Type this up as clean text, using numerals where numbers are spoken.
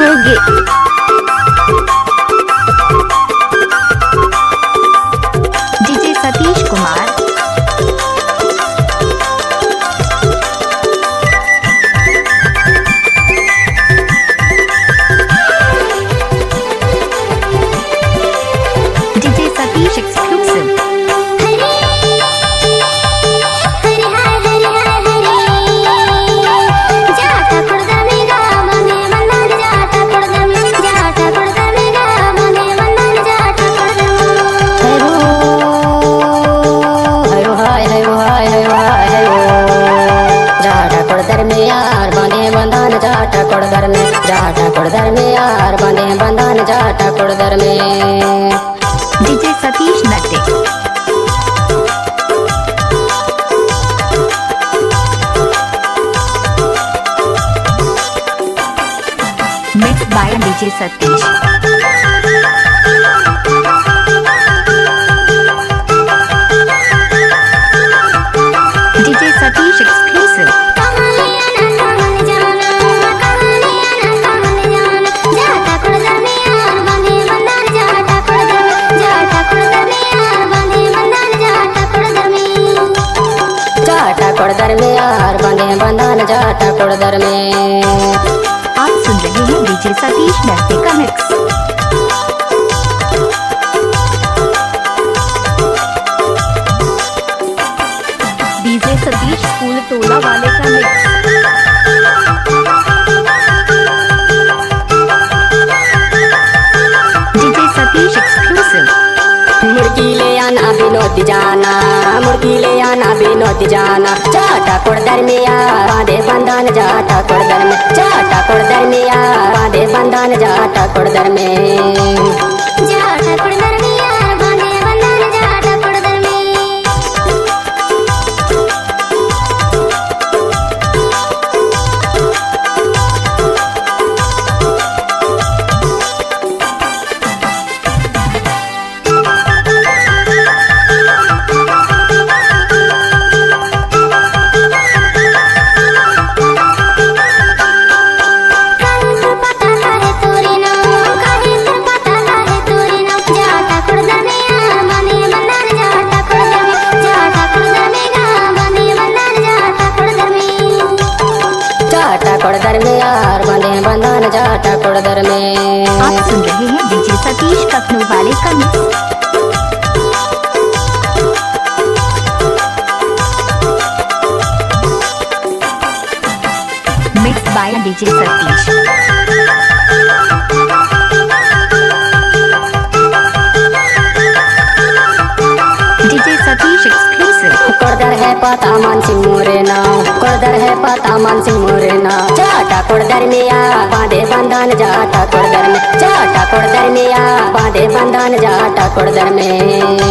होगे। DJ Satish Kumar. DJ Satish exclusive. जाटा कोड़दर में यार बंदे बंधन जाटा कोड़दर में। डीजे सतीश नट्टे। Mix by DJ Satish. DJ Satish exclusive. कोड़दर में यार बंदे बंधन जाटा कोड़दर में। आप सुन रहे हैं डीजे सतीश नट्टे का मिक्स। डीजे सतीश फूल तोला वाले का मिक्स। DJ Satish exclusive. मुर्गी ले आना विनोद जाना, मुर्गी ले आना विनोद जाना। जाटा कोड़दर में यार बांधे बंधन जाटा कोड़दर में। जाटा कोड़दर में यार बांधे बंधन जाटा कोड़दर में। जाटा कोड़दर में यार बांधे बंधन जाटा कोड़दर में। कोड़दर में यार बंधे बंधन जाटा कोड़दर में। आप सुन रहे हैं डीजे सतीश कखनू वाले का mix. Mix by DJ Satish. DJ Satish exclusive. कोड़दर है पता मान सिंह मोरे नाम, कोड़दर है पता मान सिंह मोरे नाम। जाटा कोड़दर में यार बांधे बंधन जाटा कोड़दर में। जाटा कोड़दर में यार बांधे बंधन जाटा कोड़दर में।